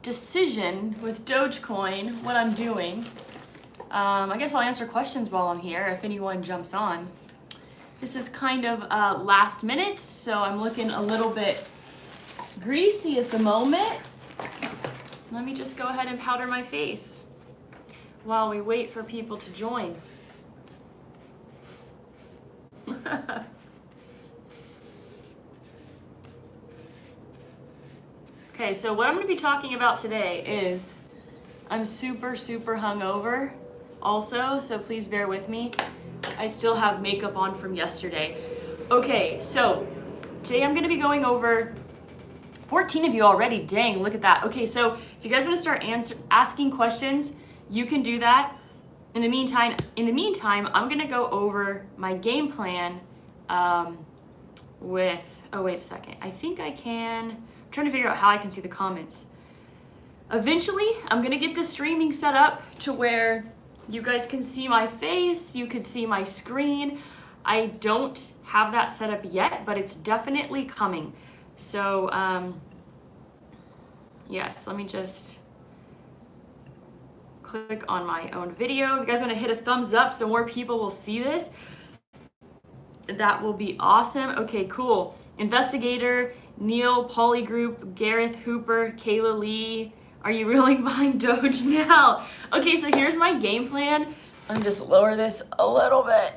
decision with Dogecoin, what I'm doing. I guess I'll answer questions while I'm here if anyone jumps on. This is kind of last minute, so I'm looking a little bit greasy at the moment. Let me just go ahead and powder my face while we wait for people to join. Okay, so what I'm going to be talking about today is I'm super hungover also, so please bear with me. I still have makeup on from yesterday. Okay, so today I'm going to be going over 14 of you already. Dang, look at that. Okay, so if you guys want to start asking questions, you can do that. In the meantime, I'm going to go over my game plan with, oh, wait a second. I think I can, I'm trying to figure out how I can see the comments. Eventually, I'm going to get this streaming set up to where you guys can see my face, you can see my screen. I don't have that set up yet, but it's definitely coming. So, yes, let me just click on my own video. If you guys want to hit a thumbs up so more people will see this, that will be awesome. Okay, cool. Investigator, Neil, Polygroup, Gareth Hooper, Kayla Lee. Are you really buying Doge now? Okay, so here's my game plan. Let me just lower this a little bit.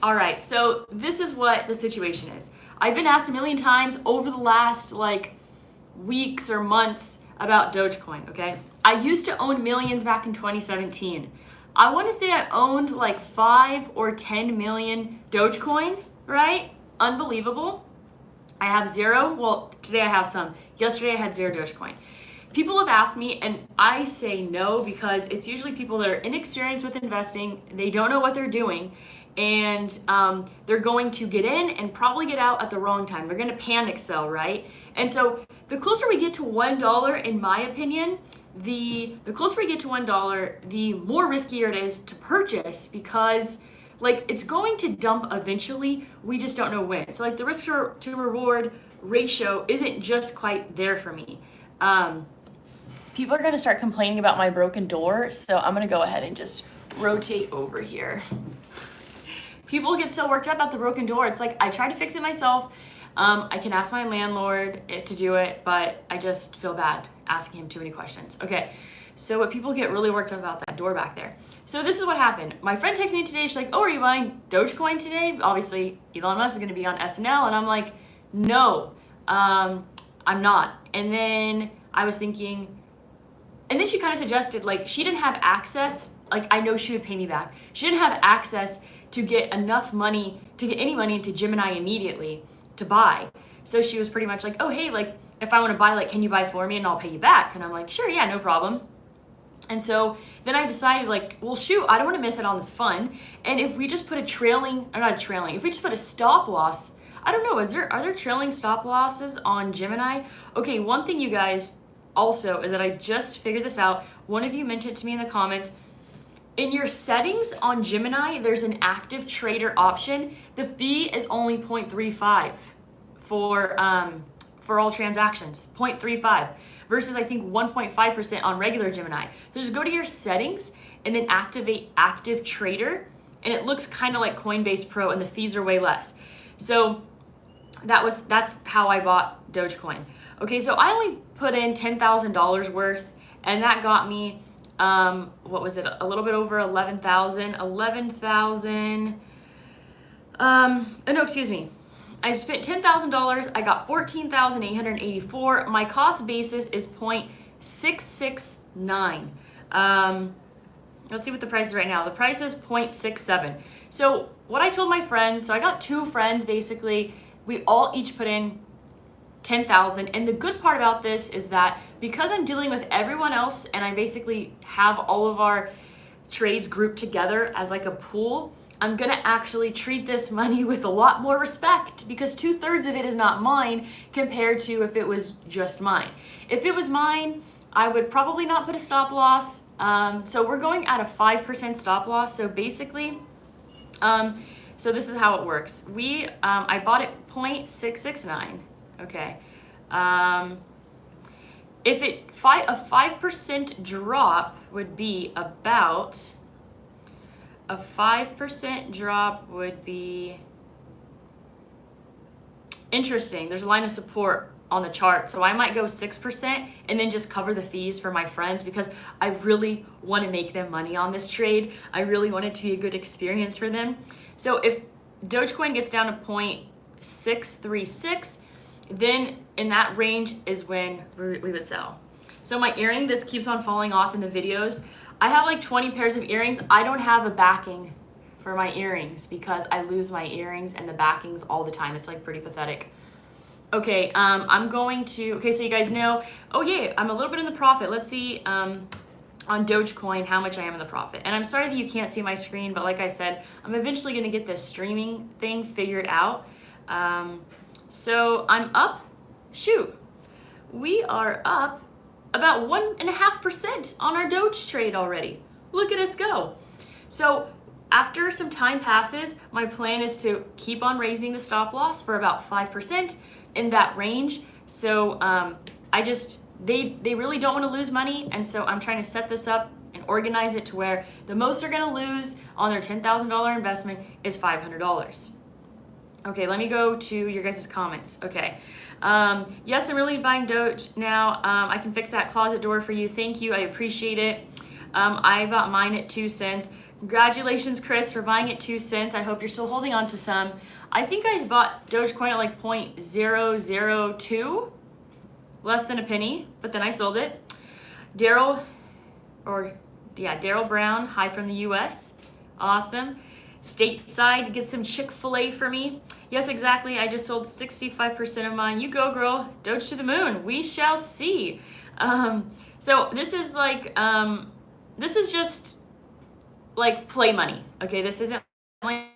All right, so this is what the situation is. I've been asked a million times over the last weeks or months about Dogecoin, okay? I used to own millions back in 2017. I want to say I owned 5 or 10 million Dogecoin, right? Unbelievable. I have 0. Well, today I have some. Yesterday I had 0 Dogecoin. People have asked me, and I say no because it's usually people that are inexperienced with investing. They don't know what they're doing, and they're going to get in and probably get out at the wrong time. They're going to panic sell, right? And so the closer we get to $1, in my opinion, the closer we get to $1, the more riskier it is to purchase because it's going to dump eventually. We just don't know when. So the risk to reward ratio isn't just quite there for me. People are going to start complaining about my broken door, so I'm going to go ahead and just rotate over here. People get so worked up about the broken door. It's I try to fix it myself. I can ask my landlord to do it, but I just feel bad asking him too many questions. Okay, so what people get really worked up about that door back there. So this is what happened. My friend texted me today. She's like, oh, are you buying Dogecoin today? Obviously, Elon Musk is going to be on SNL. And I'm like, no, I'm not. And then I was thinking, and then she kind of suggested, she didn't have access. I know she would pay me back. She didn't have access to get enough money, to get any money into Gemini immediately to buy. So she was pretty much like, oh, hey, if I want to buy, can you buy for me and I'll pay you back? And I'm like, sure, yeah, no problem. And so then I decided well, shoot, I don't want to miss out on this fun. And if we just put if we just put a stop loss, I don't know, are there trailing stop losses on Gemini? Okay, one thing you guys also is that I just figured this out. One of you mentioned to me in the comments, in your settings on Gemini, there's an active trader option. The fee is only 0.35 for all transactions, 0.35 versus I think 1.5% on regular Gemini. So just go to your settings and then activate active trader, and it looks kind of like Coinbase Pro, and the fees are way less. So that's how I bought Dogecoin. Okay, so I only put in $10,000 worth, and that got me what was it? A little bit over 11,000. No, excuse me. I spent $10,000. I got $14,884. My cost basis is 0.669. Let's see what the price is right now. The price is 0.67. So what I told my friends, so I got 2 friends basically. We all each put in 10,000. And the good part about this is that because I'm dealing with everyone else and I basically have all of our trades grouped together as a pool, I'm gonna actually treat this money with a lot more respect because 2/3 of it is not mine compared to if it was just mine. If it was mine, I would probably not put a stop loss. So we're going at a 5% stop loss. So basically, so this is how it works. I bought it 0.669. Okay. If a 5% drop would be about, a 5% drop would be interesting. There's a line of support on the chart, so I might go 6% and then just cover the fees for my friends because I really want to make them money on this trade. I really want it to be a good experience for them. So if Dogecoin gets down to 0.636, then in that range is when we would sell. So my earring that keeps on falling off in the videos, I have like 20 pairs of earrings. I don't have a backing for my earrings because I lose my earrings and the backings all the time. It's like pretty pathetic. Okay, I'm going to, okay, so you guys know, oh yeah, I'm a little bit in the profit. Let's see on Dogecoin how much I am in the profit. And I'm sorry that you can't see my screen, but like I said, I'm eventually gonna get this streaming thing figured out. So I'm up, shoot, we are up about 1.5% on our Doge trade already. Look at us go. So after some time passes, my plan is to keep on raising the stop loss for about 5% in that range. So they really don't want to lose money, and so I'm trying to set this up and organize it to where the most they're going to lose on their $10,000 investment is $500. Okay, let me go to your guys' comments. Okay. Yes, I'm really buying Doge now. I can fix that closet door for you. Thank you. I appreciate it. I bought mine at 2 cents. Congratulations, Chris, for buying at 2 cents. I hope you're still holding on to some. I think I bought Dogecoin at like 0.002, less than a penny, but then I sold it. Daryl Brown, hi from the US. Awesome. Stateside, get some Chick-fil-A for me. Yes, exactly. I just sold 65% of mine. You go, girl. Doge to the moon. We shall see. So this is like, this is just like play money. Okay, this isn't like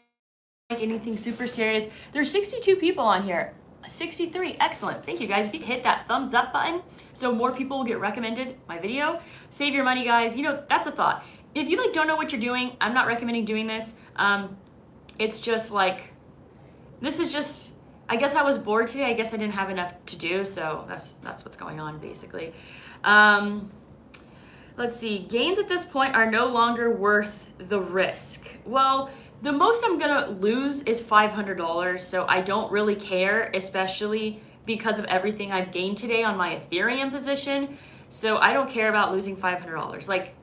anything super serious. There's 62 people on here. 63, excellent. Thank you guys. If you could hit that thumbs up button so more people will get recommended my video. Save your money, guys. You know, that's a thought. If you like don't know what you're doing, I'm not recommending doing this. It's just like, this is just, I guess I was bored today. I guess I didn't have enough to do, so that's what's going on basically. Let's see, gains at this point are no longer worth the risk. Well, the most I'm gonna lose is $500, so I don't really care, especially because of everything I've gained today on my Ethereum position. So I don't care about losing $500. Like,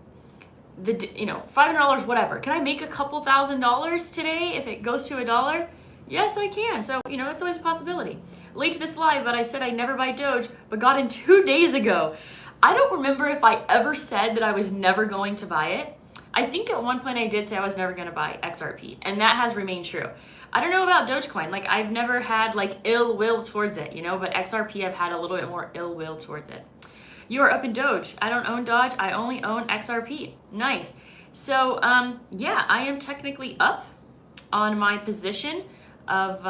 $500, whatever. Can I make a couple $1,000s today if it goes to $1? Yes, I can. So, it's always a possibility. Late to this live, but I said I never buy Doge, but got in 2 days ago. I don't remember if I ever said that I was never going to buy it. I think at one point I did say I was never going to buy XRP, and that has remained true. I don't know about Dogecoin. Like, I've never had like ill will towards it, but XRP I've had a little bit more ill will towards it. You are up in Doge. I don't own Doge. I only own XRP. Nice. So, yeah, I am technically up on my position of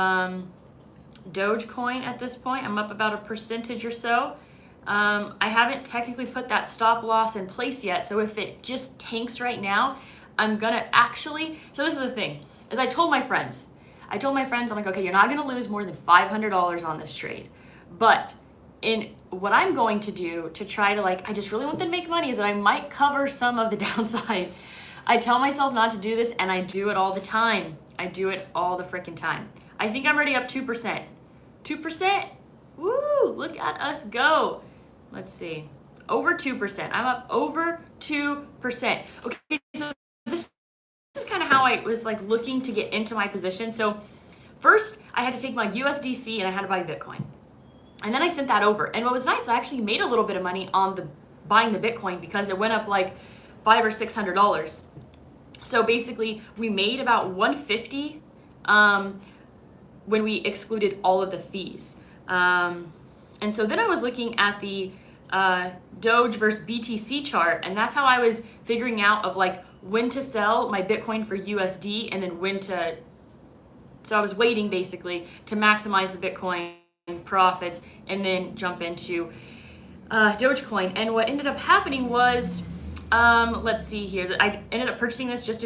Dogecoin at this point. I'm up about a percentage or so. I haven't technically put that stop loss in place yet. So if it just tanks right now, I'm gonna actually, so this is the thing, is I told my friends, I'm like, okay, you're not gonna lose more than $500 on this trade. But in what I'm going to do to try to I just really want them to make money is that I might cover some of the downside. I tell myself not to do this and I do it all the time. I do it all the freaking time. I think I'm already up 2%. 2%? Woo, look at us go. Let's see, over 2%. I'm up over 2%. Okay, so this is kind of how I was looking to get into my position. So first I had to take my USDC and I had to buy Bitcoin. And then I sent that over. And what was nice, I actually made a little bit of money on buying the Bitcoin because it went up like $500 or $600. So basically we made about $150 when we excluded all of the fees. And so then I was looking at the Doge versus BTC chart, and that's how I was figuring out of when to sell my Bitcoin for USD and then when to, so I was waiting basically to maximize the Bitcoin profits and then jump into Dogecoin. And what ended up happening was, let's see here, I ended up purchasing this just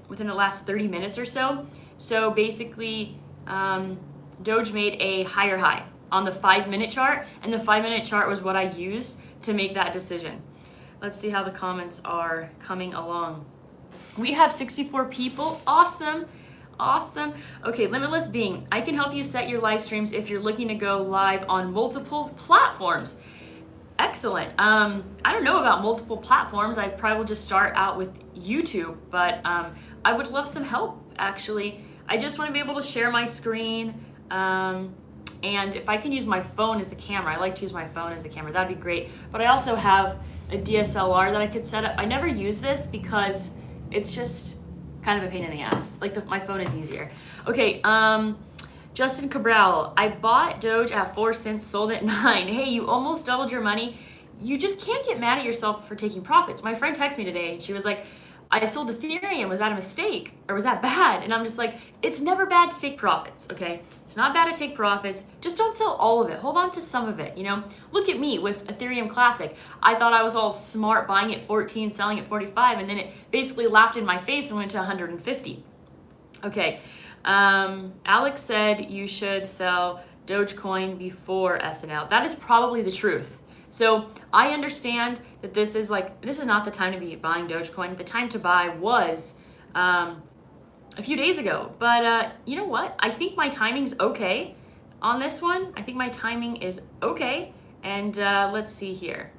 within the last 30 minutes or so. So basically, Doge made a higher high on the 5-minute chart, and the 5-minute chart was what I used to make that decision. Let's see how the comments are coming along. We have 64 people. Awesome. Awesome. Okay, Limitless Being. I can help you set your live streams if you're looking to go live on multiple platforms. Excellent. I don't know about multiple platforms. I probably will just start out with YouTube, but I would love some help, actually. I just want to be able to share my screen, and if I can use my phone as the camera, I like to use my phone as the camera, that'd be great. But I also have a DSLR that I could set up. I never use this because it's just kind of a pain in the ass. Like my phone is easier. Okay, Justin Cabral, I bought Doge at 4 cents, sold at 9. Hey, you almost doubled your money. You just can't get mad at yourself for taking profits. My friend texted me today. She was like, I sold Ethereum. Was that a mistake? Or was that bad? And I'm just like, it's never bad to take profits, okay? It's not bad to take profits. Just don't sell all of it. Hold on to some of it, you know? Look at me with Ethereum Classic. I thought I was all smart buying at 14, selling at 45, and then it basically laughed in my face and went to 150. Okay. Alex said you should sell Dogecoin before SNL. That is probably the truth. So I understand that this is not the time to be buying Dogecoin. The time to buy was a few days ago. But you know what? I think my timing's okay on this one. I think my timing is okay. And let's see here.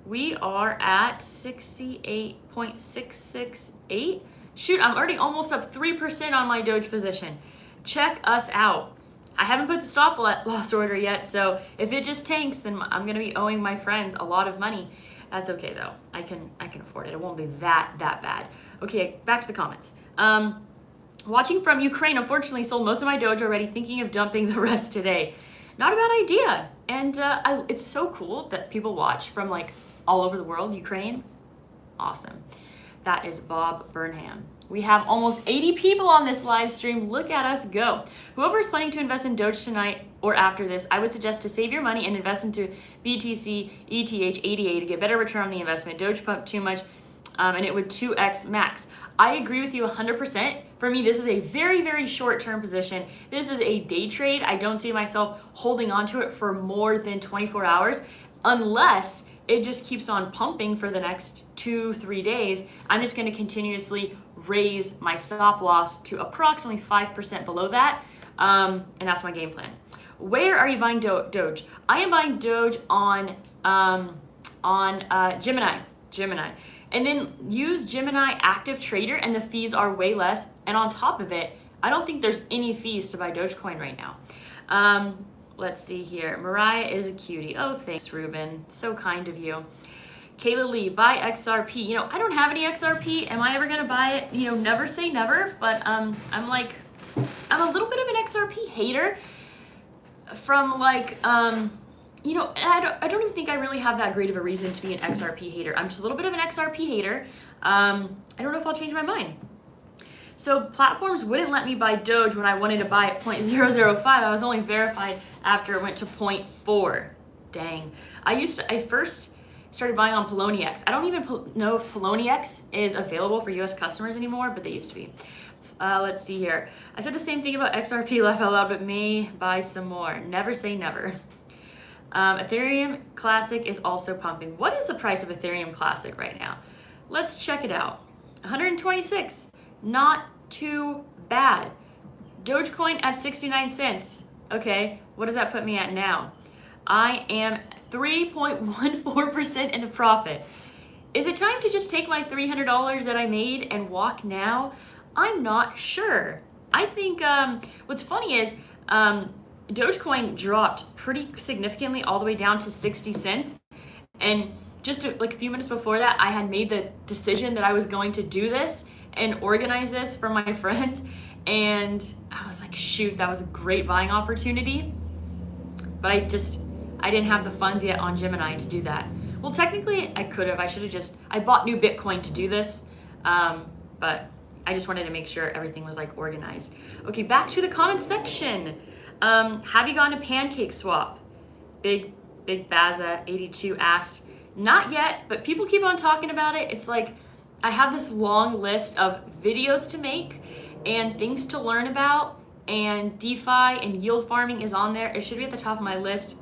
We are at 68.668. Shoot, I'm already almost up 3% on my Doge position. Check us out. I haven't put the stop loss order yet, so if it just tanks, then I'm gonna be owing my friends a lot of money. That's okay though. I can afford it. It won't be that bad. Okay, back to the comments. Watching from Ukraine, unfortunately sold most of my Doge already, thinking of dumping the rest today. Not a bad idea. And it's so cool that people watch from like all over the world. Ukraine, awesome. That is Bob Burnham. We have almost 80 people on this live stream. Look at us go. Whoever is planning to invest in Doge tonight or after this, I would suggest to save your money and invest into BTC, ETH, ADA to get better return on the investment. Doge pumped too much and it would 2x max. I agree with you 100%. For me, this is a very, very short-term position. This is a day trade. I don't see myself holding on to it for more than 24 hours unless it just keeps on pumping for the next 2-3 days. I'm just gonna continuously raise my stop loss to approximately 5% below that, and that's my game plan. Where are you buying Doge? I am buying Doge on Gemini, and then use Gemini Active Trader, and the fees are way less. And on top of it, I don't think there's any fees to buy Dogecoin right now. Let's see here. Mariah is a cutie. Oh, thanks, Ruben. So kind of you. Kayla Lee, buy XRP. You know, I don't have any XRP. Am I ever gonna buy it? You know, never say never, but I'm a little bit of an XRP hater from like, you know, I don't even think I really have that great of a reason to be an XRP hater. I'm just a little bit of an XRP hater. I don't know if I'll change my mind. So platforms wouldn't let me buy Doge when I wanted to buy at 0.005. I was only verified after it went to 0.4. Dang. I first started buying on Poloniex. I don't even know if Poloniex is available for US customers anymore, but they used to be. Let's see here. I said the same thing about XRP, laugh out loud, but may buy some more. Never say never. Ethereum Classic is also pumping. What is the price of Ethereum Classic right now? Let's check it out. 126. Not too bad. Dogecoin at 69 cents. Okay, what does that put me at now? I am 3.14% in the profit. Is it time to just take my $300 that I made and walk now? I'm not sure. I think what's funny is Dogecoin dropped pretty significantly all the way down to 60 cents. And just like a few minutes before that, I had made the decision that I was going to do this and organize this for my friends. And I was like, shoot, that was a great buying opportunity. But I didn't have the funds yet on Gemini to do that. Well, technically I could have. I bought new Bitcoin to do this. But I just wanted to make sure everything was like organized. Okay, back to the comment section. Have you gone to Pancake Swap? Big Baza 82 asked. Not yet, but people keep on talking about it. It's like I have this long list of videos to make and things to learn about, and DeFi and yield farming is on there. It should be at the top of my list.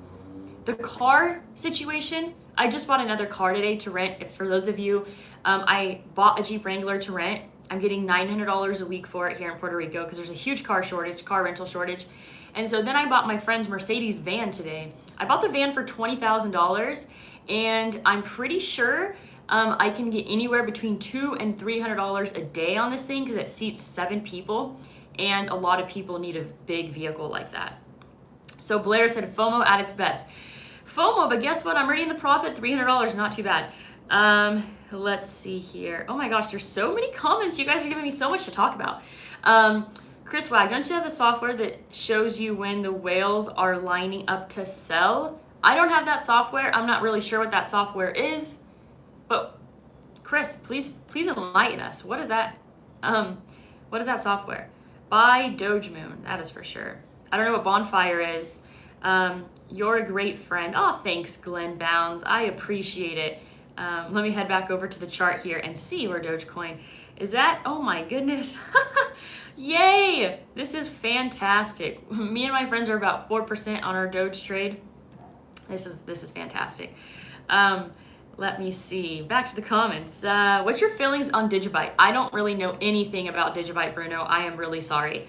The car situation, I just bought another car today to rent. If for those of you, I bought a Jeep Wrangler to rent. I'm getting $900 a week for it here in Puerto Rico because there's a huge car rental shortage. And so then I bought my friend's Mercedes van today. I bought the van for $20,000, and I'm pretty sure I can get anywhere between $200 and $300 a day on this thing because it seats 7 people, and a lot of people need a big vehicle like that. So Blair said FOMO at its best. FOMO, but guess what? I'm reading the profit, $300, not too bad. Let's see here. Oh my gosh, there's so many comments. You guys are giving me so much to talk about. Chris Wag, don't you have the software that shows you when the whales are lining up to sell? I don't have that software. I'm not really sure what that software is, but Chris, please enlighten us. What is that? What is that software? Buy Doge Moon, that is for sure. I don't know what Bonfire is. You're a great friend. Oh, thanks, Glenn Bounds. I appreciate it. Let me head back over to the chart here and see where Dogecoin is at. Oh my goodness. Yay! This is fantastic. Me and my friends are about 4% on our Doge trade. This is fantastic. Let me see. Back to the comments. What's your feelings on Digibyte? I don't really know anything about Digibyte, Bruno. I am really sorry.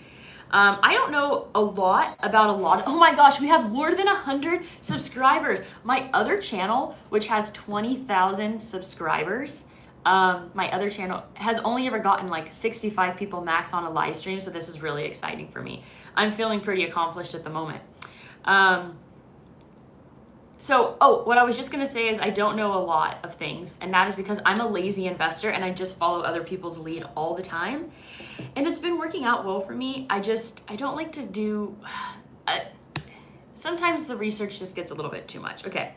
I don't know a lot about a lot. Oh my gosh, we have more than 100 subscribers. My other channel, which has 20,000 subscribers, my other channel has only ever gotten like 65 people max on a live stream. So this is really exciting for me. I'm feeling pretty accomplished at the moment. What I was just gonna say is I don't know a lot of things, and that is because I'm a lazy investor and I just follow other people's lead all the time. And it's been working out well for me. I don't like to do, sometimes the research just gets a little bit too much. Okay,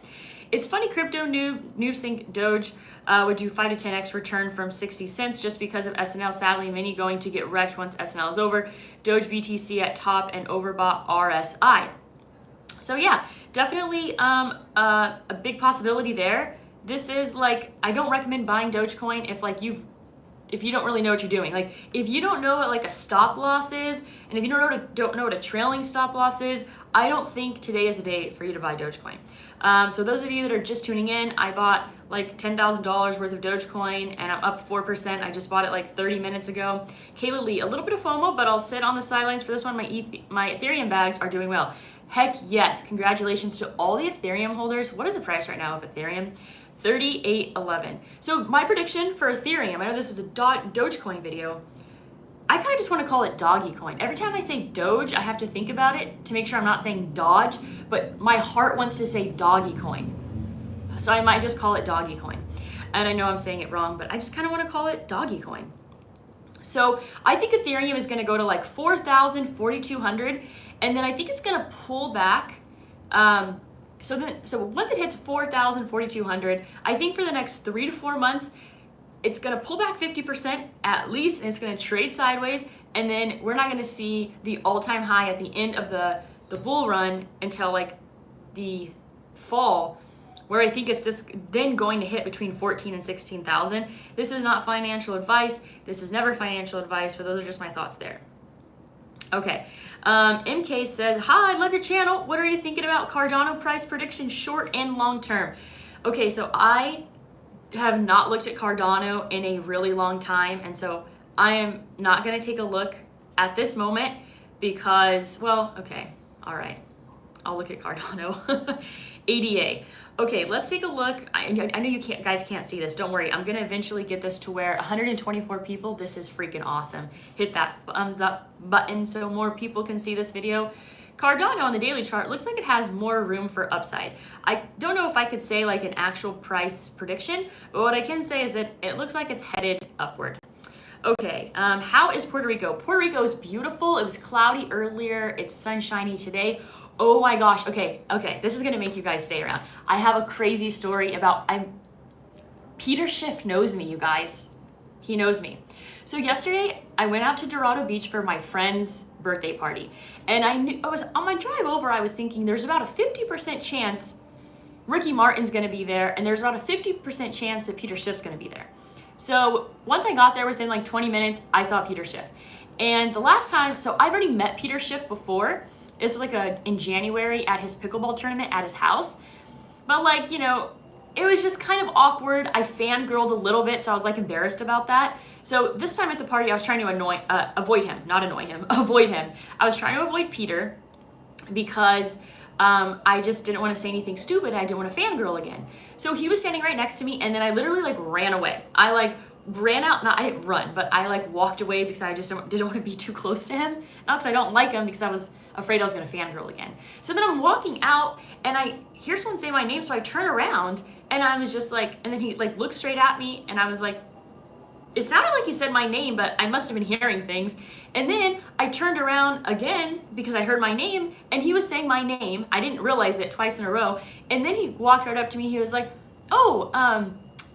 it's funny, crypto noobs think Doge would do 5 to 10x return from 60 cents just because of SNL. Sadly, many going to get wrecked once SNL is over. Doge BTC at top and overbought RSI. So yeah, definitely a big possibility there. This is like, I don't recommend buying Dogecoin if you don't really know what you're doing. Like if you don't know what like a stop loss is, and if you don't know what a trailing stop loss is, I don't think today is the day for you to buy Dogecoin. So those of you that are just tuning in, I bought like $10,000 worth of Dogecoin and I'm up 4%. I just bought it like 30 minutes ago. Kayla Lee, a little bit of FOMO, but I'll sit on the sidelines for this one. My Ethereum bags are doing well. Heck yes, congratulations to all the Ethereum holders. What is the price right now of Ethereum? 38.11. So my prediction for Ethereum, I know this is a Dogecoin video, I kind of just want to call it doggy coin. Every time I say Doge, I have to think about it to make sure I'm not saying Dodge, but my heart wants to say doggy coin. So I might just call it doggy coin. And I know I'm saying it wrong, but I just kind of want to call it doggy coin. So I think Ethereum is going to go to like 4,000, 4,200, and then I think it's going to pull back. So once it hits 4,000, 4,200, I think for the next 3 to 4 months, it's going to pull back 50% at least, and it's going to trade sideways, and then we're not going to see the all-time high at the end of the bull run until like the fall, where I think it's just then going to hit between 14 and 16,000. This is not financial advice. This is never financial advice, but those are just my thoughts there. Okay, MK says, hi, I love your channel. What are you thinking about Cardano price prediction, short and long term? Okay, so I have not looked at Cardano in a really long time, and so I am not going to take a look at this moment because, well, okay, all right, I'll look at Cardano. ADA. Okay, let's take a look. I know you guys can't see this. Don't worry. I'm going to eventually get this to where 124 people. This is freaking awesome. Hit that thumbs up button so more people can see this video. Cardano on the daily chart looks like it has more room for upside. I don't know if I could say like an actual price prediction, but what I can say is that it looks like it's headed upward. Okay, how is Puerto Rico? Puerto Rico is beautiful. It was cloudy earlier. It's sunshiny today. Oh my gosh, okay, this is gonna make you guys stay around. I have a crazy story about, Peter Schiff knows me, you guys. He knows me. So yesterday, I went out to Dorado Beach for my friend's birthday party. And I was on my drive over, I was thinking there's about a 50% chance Ricky Martin's gonna be there, and there's about a 50% chance that Peter Schiff's gonna be there. So once I got there, within like 20 minutes, I saw Peter Schiff. And the last time, so I've already met Peter Schiff before. This was like in January at his pickleball tournament at his house. But like, you know, it was just kind of awkward. I fangirled a little bit, so I was like embarrassed about that. So this time at the party, I was trying to avoid him. Avoid him. I was trying to avoid Peter because I just didn't want to say anything stupid. I didn't want to fangirl again. So he was standing right next to me, and then I literally like ran away. I like ran out, I didn't run, but I like walked away because I just didn't want to be too close to him. Not because I don't like him, because I was afraid I was going to fangirl again. So then I'm walking out, and I hear someone say my name, so I turn around, and I was just like, and then he like looked straight at me, and I was like, it sounded like he said my name, but I must have been hearing things. And then I turned around again because I heard my name, and he was saying my name. I didn't realize it twice in a row. And then he walked right up to me. He was like, oh,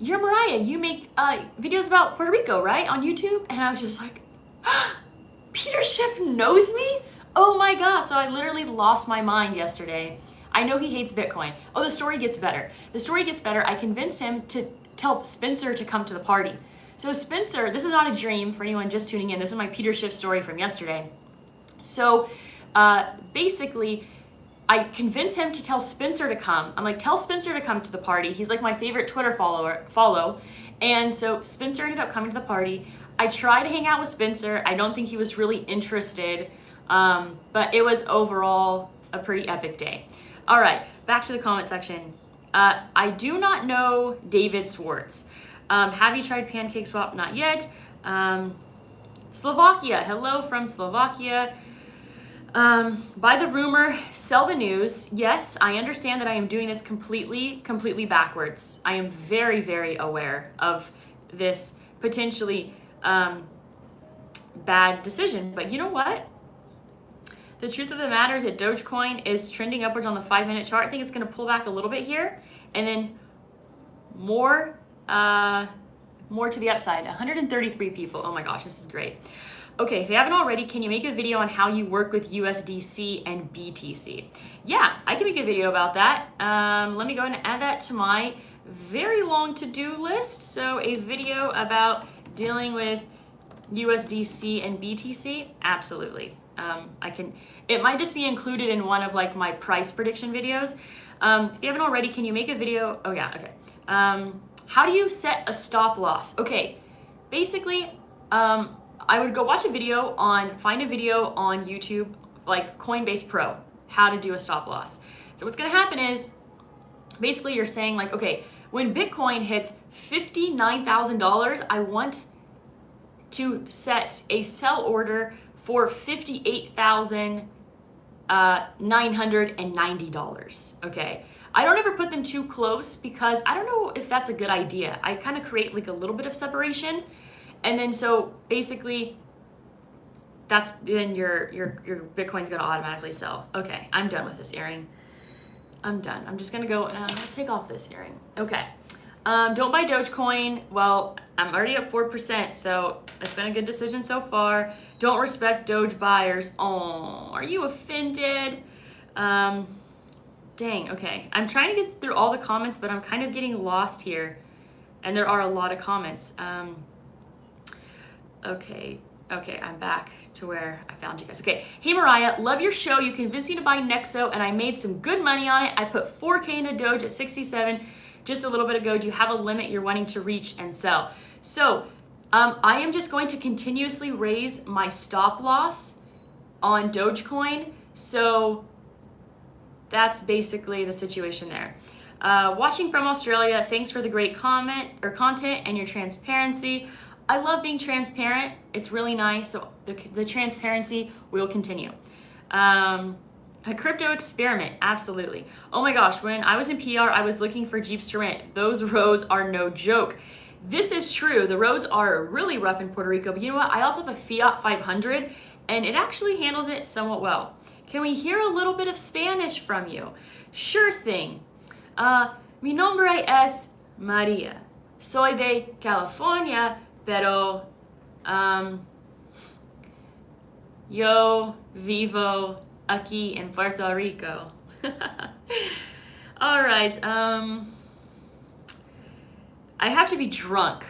you're Mariah. You make videos about Puerto Rico, right? On YouTube? And I was just like, Peter Schiff knows me? Oh my God. So I literally lost my mind yesterday. I know he hates Bitcoin. Oh, the story gets better. The story gets better. I convinced him to tell Spencer to come to the party. So Spencer, this is not a dream for anyone just tuning in. This is my Peter Schiff story from yesterday. So basically, I convinced him to tell Spencer to come. I'm like, tell Spencer to come to the party. He's like my favorite Twitter follow. And so Spencer ended up coming to the party. I tried to hang out with Spencer. I don't think he was really interested, but it was overall a pretty epic day. All right, back to the comment section. I do not know David Swartz. Have you tried Pancake Swap? Not yet. Slovakia. Hello from Slovakia. Buy the rumor, sell the news. Yes, I understand that I am doing this completely backwards. I am very, very aware of this potentially bad decision. But you know what? The truth of the matter is that Dogecoin is trending upwards on the 5-minute chart. I think it's going to pull back a little bit here, and then more to the upside. 133 people. Oh my gosh, this is great. Okay, if you haven't already, can you make a video on how you work with USDC and BTC? Yeah, I can make a video about that. Let me go ahead and add that to my very long to-do list. So a video about dealing with USDC and BTC, absolutely. It might just be included in one of like my price prediction videos. If you haven't already, can you make a video? Oh yeah, okay. How do you set a stop loss? Okay, basically, I would go find a video on YouTube, like Coinbase Pro, how to do a stop loss. So what's gonna happen is, basically you're saying like, okay, when Bitcoin hits $59,000, I want to set a sell order for $58,990, okay? I don't ever put them too close because I don't know if that's a good idea. I kind of create like a little bit of separation, and then so basically then your Bitcoin's gonna automatically sell. Okay, I'm done with this earring. I'm done. I'm just gonna go take off this earring. Okay. Don't buy Dogecoin. Well, I'm already at 4%, so it's been a good decision so far. Don't respect Doge buyers. Oh, are you offended? Dang, okay. I'm trying to get through all the comments, but I'm kind of getting lost here. And there are a lot of comments. Okay, I'm back to where I found you guys. Okay, hey Mariah, love your show. You convinced me to buy Nexo, and I made some good money on it. I put 4K into Doge at 67 just a little bit ago. Do you have a limit you're wanting to reach and sell? So I am just going to continuously raise my stop loss on Dogecoin. So that's basically the situation there. Watching from Australia, thanks for the great content and your transparency. I love being transparent. It's really nice. So the transparency will continue. A crypto experiment, absolutely. Oh my gosh, when I was in PR, I was looking for Jeeps to rent. Those roads are no joke. This is true. The roads are really rough in Puerto Rico, but you know what? I also have a Fiat 500, and it actually handles it somewhat well. Can we hear a little bit of Spanish from you? Sure thing. Mi nombre es Maria. Soy de California, pero yo vivo aquí in Puerto Rico. All right. I have to be drunk,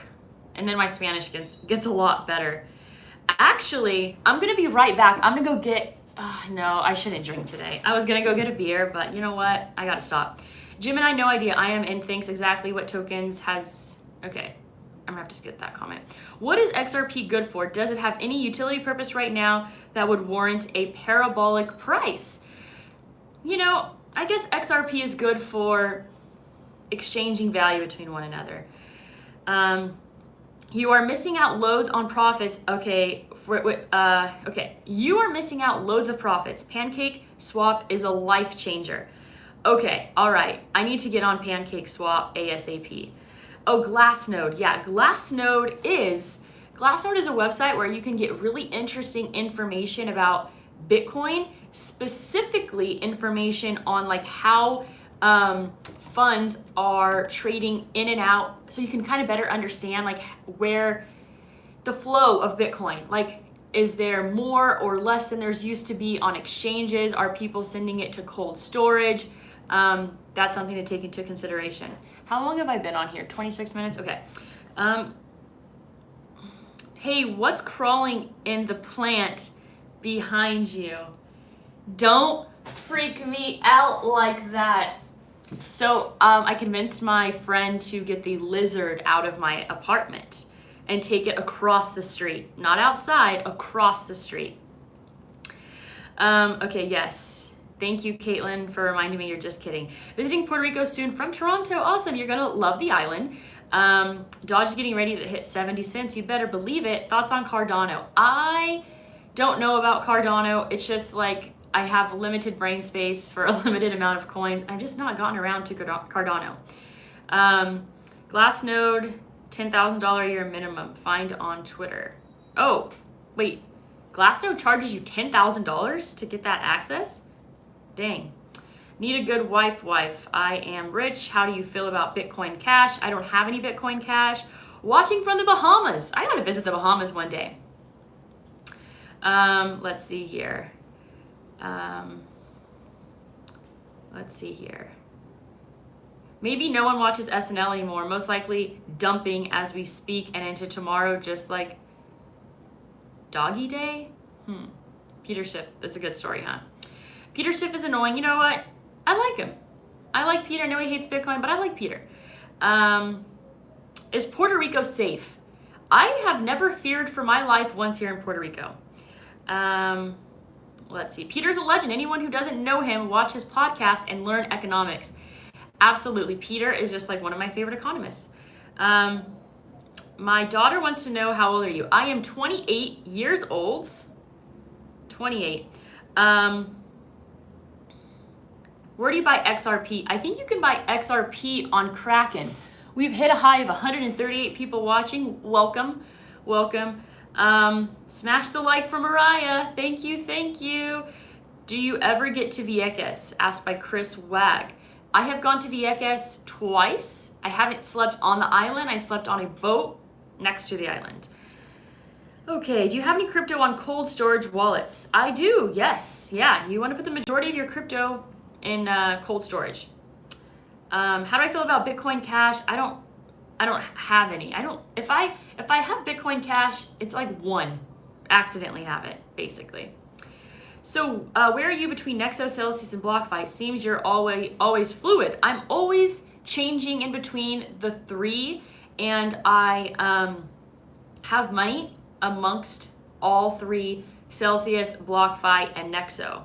and then my Spanish gets a lot better. Actually, I'm gonna be right back. I'm gonna go get, no, I shouldn't drink today. I was gonna go get a beer, but you know what? I gotta stop. Jim and I, no idea. I am in thinks exactly what tokens has, okay. I'm gonna have to skip that comment. What is XRP good for? Does it have any utility purpose right now that would warrant a parabolic price? You know, I guess XRP is good for exchanging value between one another. You are missing out loads on profits. Okay, okay. You are missing out loads of profits. Pancake Swap is a life changer. Okay, all right. I need to get on Pancake Swap ASAP. Oh, Glassnode. Yeah, Glassnode is a website where you can get really interesting information about Bitcoin, specifically information on like how funds are trading in and out, so you can kind of better understand like where the flow of Bitcoin, like is there more or less than there's used to be on exchanges? Are people sending it to cold storage? That's something to take into consideration. How long have I been on here? 26 minutes? Okay. Hey, what's crawling in the plant behind you? Don't freak me out like that. So I convinced my friend to get the lizard out of my apartment and take it across the street. Not outside, across the street. Okay, yes. Thank you, Caitlin, for reminding me. You're just kidding. Visiting Puerto Rico soon from Toronto. Awesome. You're going to love the island. Dodge is getting ready to hit 70 cents. You better believe it. Thoughts on Cardano? I don't know about Cardano. It's just like I have limited brain space for a limited amount of coins. I've just not gotten around to Cardano. Glassnode, $10,000 a year minimum. Find on Twitter. Oh, wait. Glassnode charges you $10,000 to get that access? Dang. Need a good wife. I am rich. How do you feel about Bitcoin Cash? I don't have any Bitcoin Cash. Watching from the Bahamas. I gotta visit the Bahamas one day. Let's see here. Maybe no one watches SNL anymore. Most likely dumping as we speak and into tomorrow, just like Doggy Day? Peter Schiff. That's a good story, huh? Peter Schiff is annoying. You know what? I like him. I like Peter. I know he hates Bitcoin, but I like Peter. Is Puerto Rico safe? I have never feared for my life once here in Puerto Rico. Let's see. Peter's a legend. Anyone who doesn't know him, watch his podcast and learn economics. Absolutely. Peter is just like one of my favorite economists. My daughter wants to know, how old are you? I am 28 years old. 28. Where do you buy XRP? I think you can buy XRP on Kraken. We've hit a high of 138 people watching. Welcome. Smash the like for Mariah. Thank you. Do you ever get to Vieques? Asked by Chris Wag. I have gone to Vieques twice. I haven't slept on the island. I slept on a boat next to the island. Okay, do you have any crypto on cold storage wallets? I do, yes. Yeah, you want to put the majority of your crypto in cold storage. How do I feel about Bitcoin Cash? I don't have any. If I have Bitcoin Cash, it's like one. Accidentally have it, basically. So where are you between Nexo, Celsius, and BlockFi? Seems you're always fluid. I'm always changing in between the three, and I have money amongst all three: Celsius, BlockFi, and Nexo.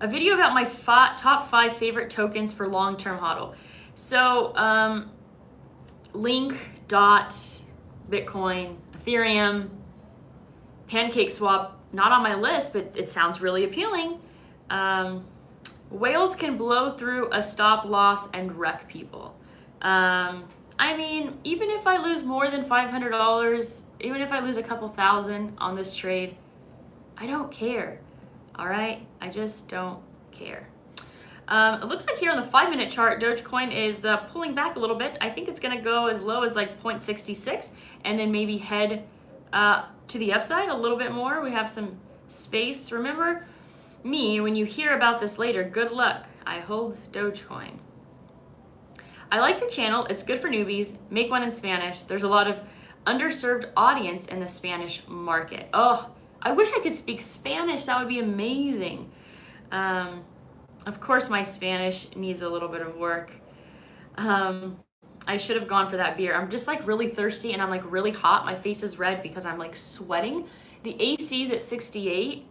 A video about my top 5 favorite tokens for long-term hodl. So Link, Dot, Bitcoin, Ethereum, Pancake Swap, not on my list, but it sounds really appealing. Whales can blow through a stop loss and wreck people. I mean, even if I lose more than $500, even if I lose a couple thousand on this trade, I don't care. All right, I just don't care. It looks like here on the 5-minute chart, Dogecoin is pulling back a little bit. I think it's going to go as low as like 0.66 and then maybe head to the upside a little bit more. We have some space. Remember me, when you hear about this later, good luck. I hold Dogecoin. I like your channel. It's good for newbies. Make one in Spanish. There's a lot of underserved audience in the Spanish market. Oh, I wish I could speak Spanish. That would be amazing. Of course, my Spanish needs a little bit of work. I should have gone for that beer. I'm just like really thirsty and I'm like really hot. My face is red because I'm like sweating. The AC is at 68,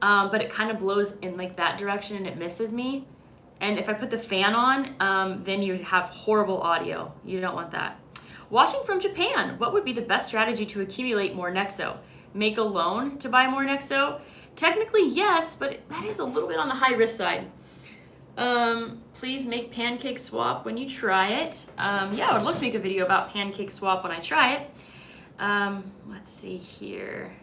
but it kind of blows in like that direction and it misses me. And if I put the fan on, then you'd have horrible audio. You don't want that. Watching from Japan, what would be the best strategy to accumulate more Nexo? Make a loan to buy more Nexo? Technically, yes, but that is a little bit on the high risk side. Please make Pancake Swap when you try it. Yeah, I would love to make a video about Pancake Swap when I try it. Let's see here.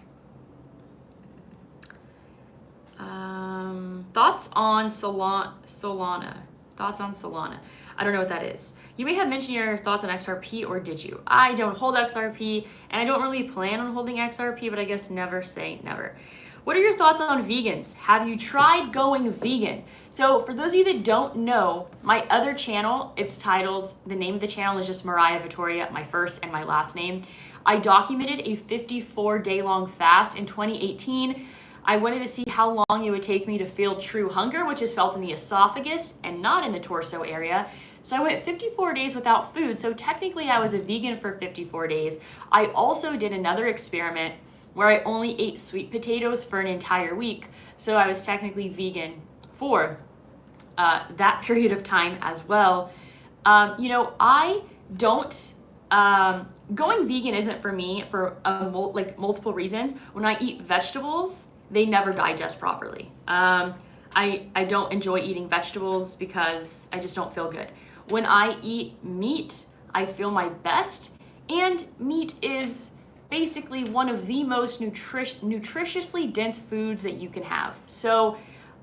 Thoughts on Solana. Thoughts on Solana. I don't know what that is. You may have mentioned your thoughts on XRP, or did you? I don't hold XRP, and I don't really plan on holding XRP, but I guess never say never. What are your thoughts on vegans? Have you tried going vegan? So for those of you that don't know, my other channel, it's titled, the name of the channel is just Mariah Vittoria, my first and my last name. I documented a 54-day long fast in 2018. I wanted to see how long it would take me to feel true hunger, which is felt in the esophagus and not in the torso area. So I went 54 days without food. So technically I was a vegan for 54 days. I also did another experiment where I only ate sweet potatoes for an entire week. So I was technically vegan for that period of time as well. You know, I don't, going vegan isn't for me for like multiple reasons. When I eat vegetables, they never digest properly. I don't enjoy eating vegetables because I just don't feel good. When I eat meat, I feel my best, and meat is basically one of the most nutritiously dense foods that you can have. So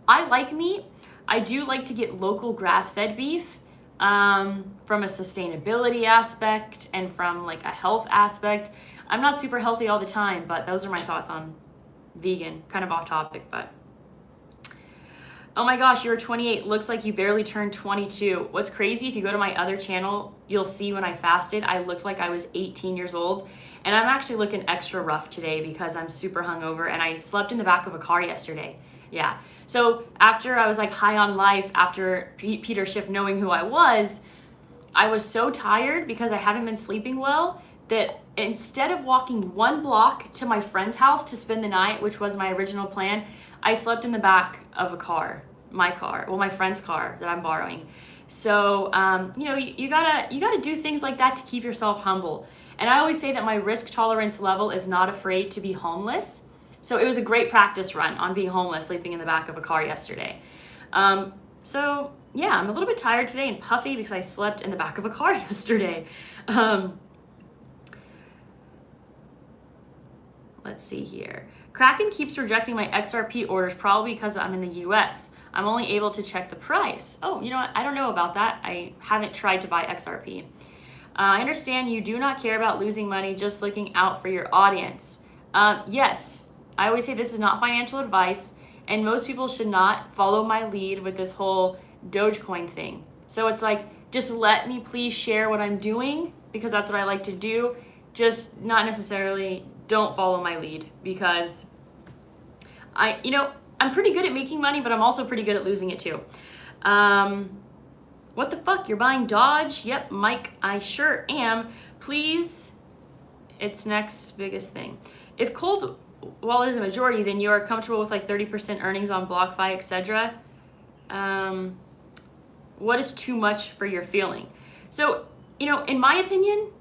I like meat. I do like to get local grass-fed beef from a sustainability aspect and from like a health aspect. I'm not super healthy all the time, but those are my thoughts on vegan. Kind of off topic, but oh my gosh, you were 28. Looks like you barely turned 22. What's crazy, if you go to my other channel, you'll see when I fasted, I looked like I was 18 years old. And I'm actually looking extra rough today because I'm super hungover and I slept in the back of a car yesterday. Yeah. So after I was like high on life, after Peter Schiff knowing who I was so tired because I haven't been sleeping well that instead of walking one block to my friend's house to spend the night, which was my original plan, I slept in the back of a car, my friend's car that I'm borrowing. So, you know, you gotta do things like that to keep yourself humble. And I always say that my risk tolerance level is not afraid to be homeless. So it was a great practice run on being homeless, sleeping in the back of a car yesterday. So yeah, I'm a little bit tired today and puffy because I slept in the back of a car yesterday. Let's see here. Kraken keeps rejecting my XRP orders, probably because I'm in the US. I'm only able to check the price. Oh, you know what? I don't know about that. I haven't tried to buy XRP. I understand you do not care about losing money, just looking out for your audience. Yes, I always say this is not financial advice, and most people should not follow my lead with this whole Dogecoin thing. So it's like, just let me please share what I'm doing because that's what I like to do. Just not necessarily don't follow my lead because I'm pretty good at making money, but I'm also pretty good at losing it too. What the fuck? You're buying Dodge? Yep, Mike, I sure am. Please, it's next biggest thing. If cold wallet is a majority, then you are comfortable with like 30% earnings on BlockFi, etc. What is too much for your feeling? So, in my opinion,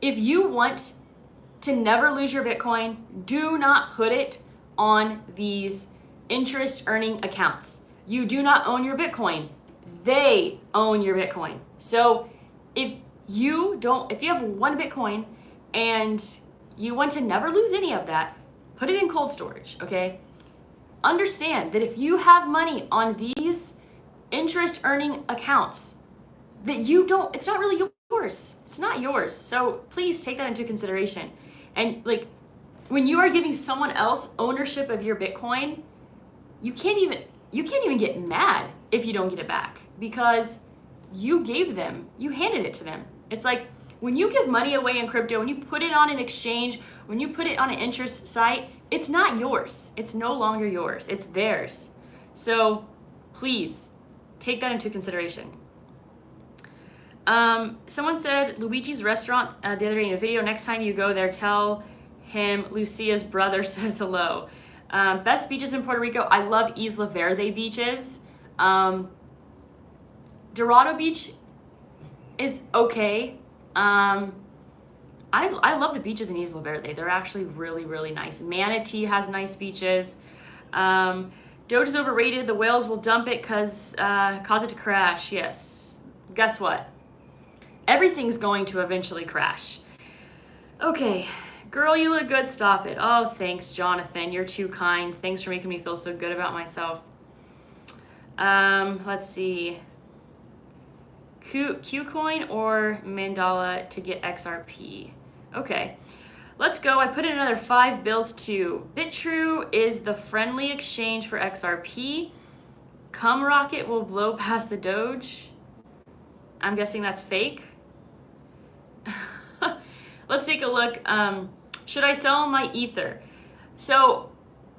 if you want to never lose your Bitcoin, do not put it on these interest earning accounts. You do not own your Bitcoin. They own your Bitcoin. So if you have one Bitcoin and you want to never lose any of that, put it in cold storage, okay? Understand that if you have money on these interest earning accounts that it's not really yours. It's not yours. So please take that into consideration. And like when you are giving someone else ownership of your Bitcoin, you can't even get mad if you don't get it back because you gave them, you handed it to them. It's like when you give money away in crypto, when you put it on an exchange, when you put it on an interest site, it's not yours. It's no longer yours. It's theirs. So please take that into consideration. Someone said Luigi's restaurant the other day in a video. Next time you go there, tell him Lucia's brother says hello. Best beaches in Puerto Rico. I love Isla Verde beaches. Dorado Beach is okay. I love the beaches in Isla Verde. They're actually really, really nice. Manatee has nice beaches. Doge is overrated. The whales will dump it cause it to crash. Yes. Guess what? Everything's going to eventually crash. Okay. Girl, you look good. Stop it. Oh, thanks, Jonathan. You're too kind. Thanks for making me feel so good about myself. Let's see. Qcoin or Mandala to get XRP. Okay, let's go. I put in another 5 bills too. Bitrue is the friendly exchange for XRP. Rocket will blow past the Doge. I'm guessing that's fake. Let's take a look. Should I sell my Ether? So,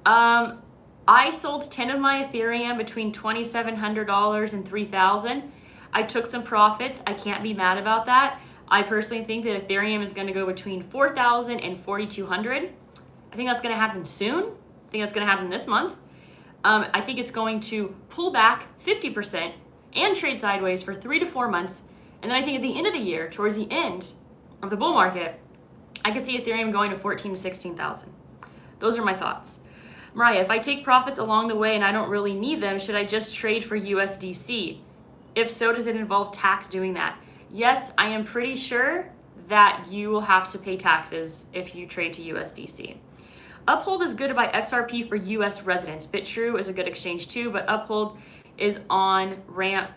I sold 10 of my Ethereum between $2,700 and $3,000. I took some profits. I can't be mad about that. I personally think that Ethereum is going to go between $4,000 and $4,200. I think that's going to happen soon. I think that's going to happen this month. I think it's going to pull back 50% and trade sideways for 3 to 4 months. And then I think at the end of the year, towards the end of the bull market, I could see Ethereum going to 14 to 16,000. Those are my thoughts. Mariah, if I take profits along the way and I don't really need them, should I just trade for USDC? If so, does it involve tax doing that? Yes, I am pretty sure that you will have to pay taxes if you trade to USDC. Uphold is good to buy XRP for US residents. Bitrue is a good exchange too, but Uphold is on ramp,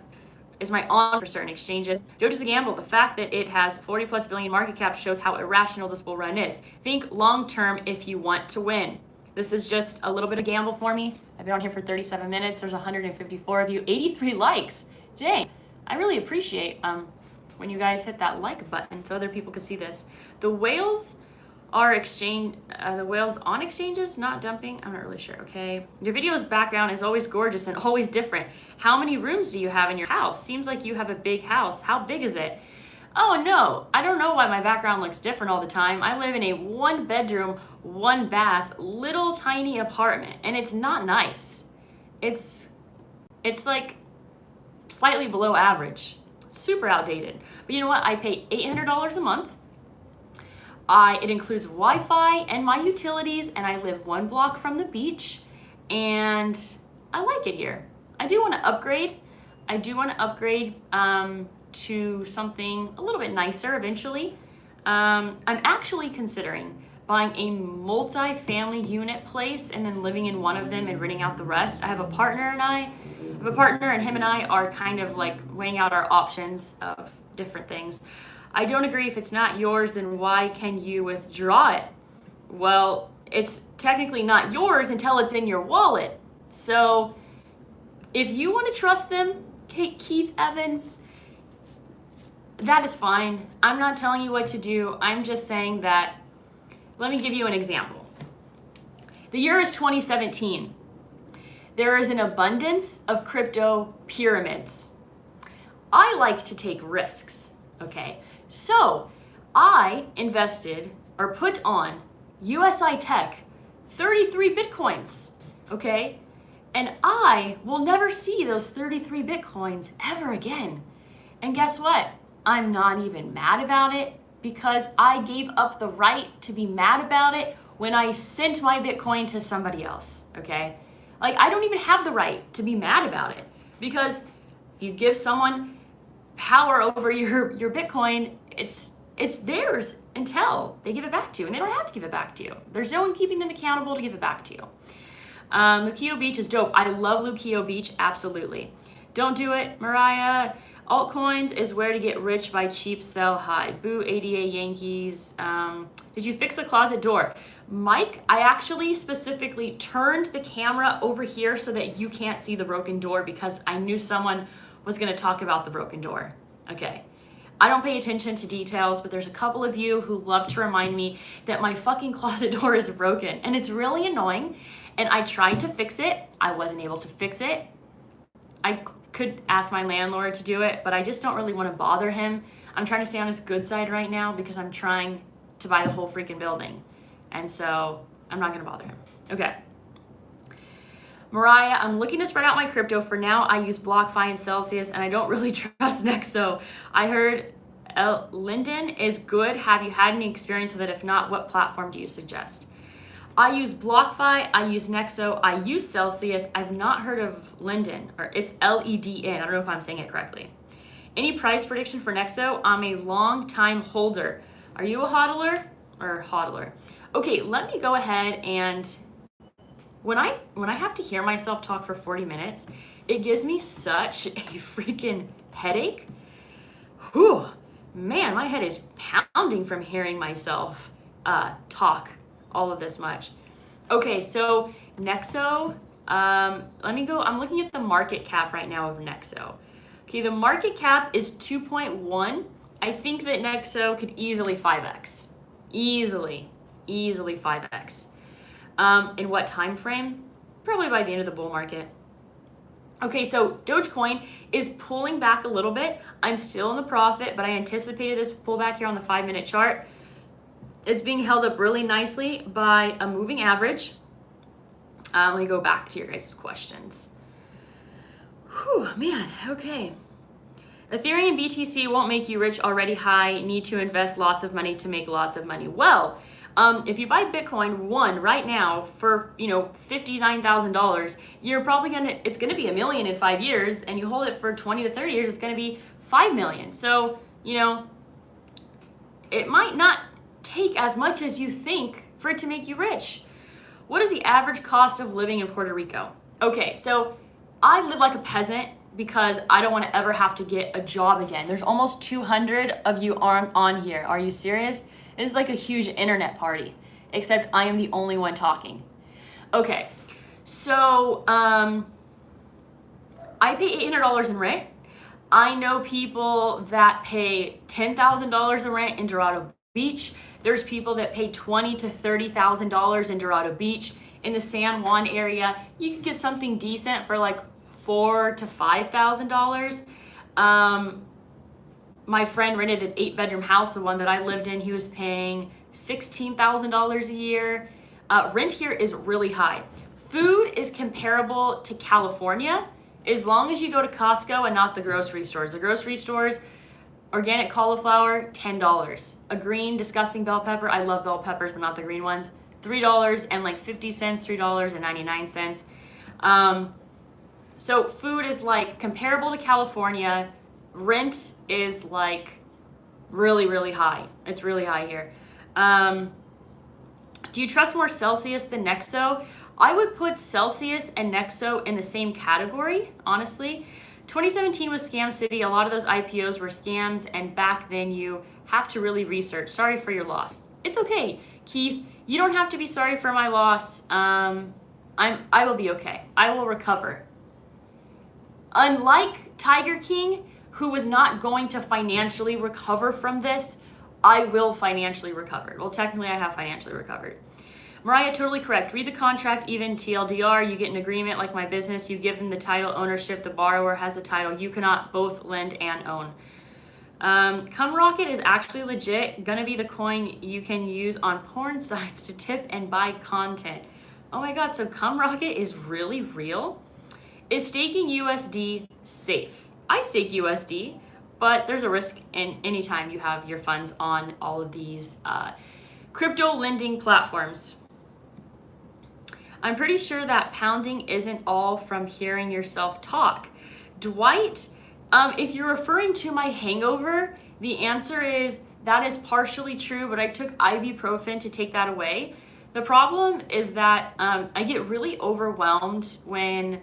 is my on for certain exchanges. Doge is a gamble. The fact that it has 40 plus billion market cap shows how irrational this bull run is. Think long term if you want to win. This is just a little bit of gamble for me. I've been on here for 37 minutes. There's 154 of you, 83 likes. Dang, I really appreciate when you guys hit that like button so other people could see this. The whales are the whales on exchanges, not dumping. I'm not really sure. Okay, your video's background is always gorgeous and always different. How many rooms do you have in your house? Seems like you have a big house. How big is it? Oh no, I don't know why my background looks different all the time. I live in a 1-bedroom, 1-bath, little tiny apartment, and it's not nice. It's like slightly below average, super outdated. But you know what? I pay $800 a month. It includes Wi-Fi and my utilities, and I live 1 block from the beach, and I like it here. I do want to upgrade. To something a little bit nicer eventually. I'm actually considering buying a multi-family unit place and then living in one of them and renting out the rest. I have a partner and him and I are kind of like weighing out our options of different things. I don't agree. If it's not yours, then why can you withdraw it? Well, it's technically not yours until it's in your wallet. So if you want to trust them, Keith Evans, that is fine. I'm not telling you what to do. I'm just saying that, let me give you an example. The year is 2017. There is an abundance of crypto pyramids. I like to take risks, okay? So I invested or put on USI Tech 33 Bitcoins, okay? And I will never see those 33 Bitcoins ever again. And guess what? I'm not even mad about it because I gave up the right to be mad about it when I sent my Bitcoin to somebody else, okay? Like, I don't even have the right to be mad about it because if you give someone power over your Bitcoin, it's theirs until they give it back to you, and they don't have to give it back to you. There's no one keeping them accountable to give it back to you. Luquillo Beach is dope. I love Luquillo Beach, absolutely. Don't do it, Mariah. Altcoins is where to get rich, buy cheap, sell high. Boo, ADA Yankees. Did you fix the closet door? Mike, I actually specifically turned the camera over here so that you can't see the broken door because I knew someone was going to talk about the broken door. Okay. I don't pay attention to details, but there's a couple of you who love to remind me that my fucking closet door is broken, and it's really annoying. And I tried to fix it. I wasn't able to fix it. I could ask my landlord to do it, but I just don't really want to bother him. I'm trying to stay on his good side right now because I'm trying to buy the whole freaking building. And so I'm not going to bother him. Okay. Mariah, I'm looking to spread out my crypto. For now, I use BlockFi and Celsius, and I don't really trust Nexo. I heard Linden is good. Have you had any experience with it? If not, what platform do you suggest? I use BlockFi, I use Nexo, I use Celsius. I've not heard of Linden, or it's Ledn. I don't know if I'm saying it correctly. Any price prediction for Nexo? I'm a long time holder. Are you a hodler or hodler? Okay, let me go ahead and when I have to hear myself talk for 40 minutes, it gives me such a freaking headache. Whew, man, my head is pounding from hearing myself talk all of this much. Okay, so Nexo, let me go. I'm looking at the market cap right now of Nexo. Okay, the market cap is 2.1. I think that Nexo could easily 5x. Easily 5x. In what time frame? Probably by the end of the bull market. Okay, so Dogecoin is pulling back a little bit. I'm still in the profit, but I anticipated this pullback here on the 5-minute chart. It's being held up really nicely by a moving average. Let me go back to your guys' questions. Whew, man, okay. Ethereum BTC won't make you rich, already high. Need to invest lots of money to make lots of money. Well, if you buy Bitcoin right now for $59,000, you're probably it's gonna be $1 million in 5 years, and you hold it for 20 to 30 years, it's gonna be $5 million. So it might not take as much as you think for it to make you rich. What is the average cost of living in Puerto Rico? Okay, so I live like a peasant because I don't want to ever have to get a job again. There's almost 200 of you on here. Are you serious? This is like a huge internet party, except I am the only one talking. Okay, so I pay $800 in rent. I know people that pay $10,000 in rent in Dorado Beach. There's people that pay $20,000 to $30,000 in Dorado Beach. In the San Juan area, you could get something decent for like $4,000 to $5,000. My friend rented an 8-bedroom house, the one that I lived in. He was paying $16,000 a year. Rent here is really high. Food is comparable to California as long as you go to Costco and not the grocery stores. The grocery stores, organic cauliflower, $10. A green, disgusting bell pepper, I love bell peppers, but not the green ones, $3 and like 50 cents, $3.99. So food is like comparable to California. Rent is like really, really high. It's really high here. Do you trust more Celsius than Nexo? I would put Celsius and Nexo in the same category, honestly. 2017 was Scam City. A lot of those IPOs were scams, and back then you have to really research. Sorry for your loss. It's okay, Keith. You don't have to be sorry for my loss. I will be okay. I will recover. Unlike Tiger King, who was not going to financially recover from this, I will financially recover. Well, technically I have financially recovered. Mariah, totally correct. Read the contract, even TLDR. You get an agreement like my business. You give them the title ownership. The borrower has the title. You cannot both lend and own. CumRocket is actually legit. Gonna be the coin you can use on porn sites to tip and buy content. Oh my God, so CumRocket is really real? Is staking USD safe? I stake USD, but there's a risk in any time you have your funds on all of these crypto lending platforms. I'm pretty sure that pounding isn't all from hearing yourself talk. Dwight, if you're referring to my hangover, the answer is that is partially true, but I took ibuprofen to take that away. The problem is that I get really overwhelmed when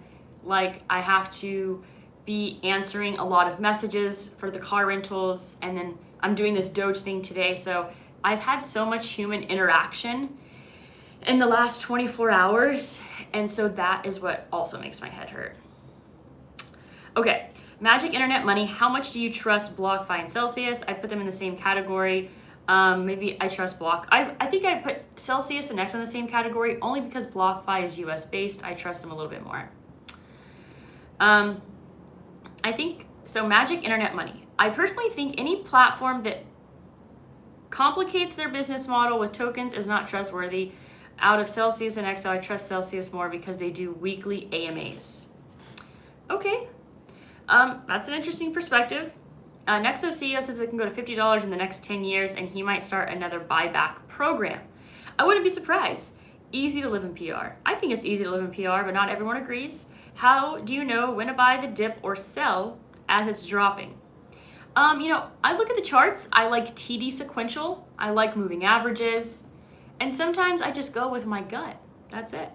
I have to be answering a lot of messages for the car rentals, and then I'm doing this Doge thing today, so I've had so much human interaction in the last 24 hours, and so that is what also makes my head hurt. Okay, Magic Internet Money, how much do you trust BlockFi and Celsius? I put them in the same category. Maybe I trust Block. I think I put Celsius and X in the same category only because BlockFi is US based. I trust them a little bit more. I think, so Magic Internet Money. I personally think any platform that complicates their business model with tokens is not trustworthy. Out of Celsius and XO, I trust Celsius more because they do weekly AMAs. Okay, that's an interesting perspective. Nexo CEO says it can go to $50 in the next 10 years and he might start another buyback program. I wouldn't be surprised. Easy to live in PR. I think it's easy to live in PR, but not everyone agrees. How do you know when to buy the dip or sell as it's dropping? I look at the charts. I like TD sequential. I like moving averages. And sometimes I just go with my gut. That's it.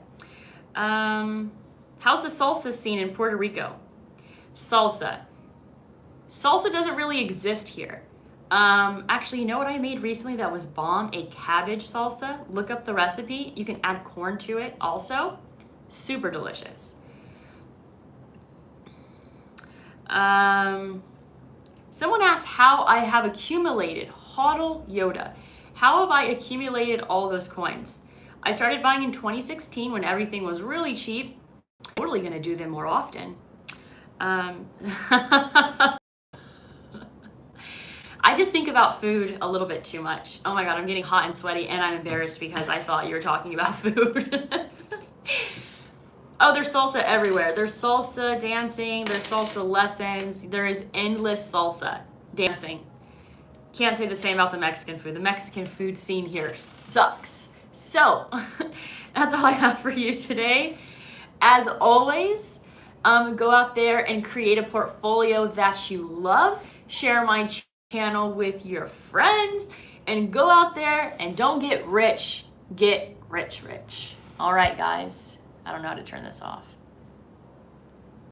How's the salsa scene in Puerto Rico? Salsa doesn't really exist here. Actually, you know what I made recently that was bomb? A cabbage salsa. Look up the recipe. You can add corn to it also. Super delicious. Someone asked how I have accumulated. Hodl Yoda. How have I accumulated all those coins? I started buying in 2016 when everything was really cheap. I'm totally going to do them more often. I just think about food a little bit too much. Oh my God, I'm getting hot and sweaty and I'm embarrassed because I thought you were talking about food. Oh, there's salsa everywhere. There's salsa dancing, there's salsa lessons, there is endless salsa dancing. Can't say the same about the Mexican food. The Mexican food scene here sucks. So, that's all I have for you today. As always, go out there and create a portfolio that you love. Share my channel with your friends and go out there and don't get rich. Get rich. All right, guys. I don't know how to turn this off.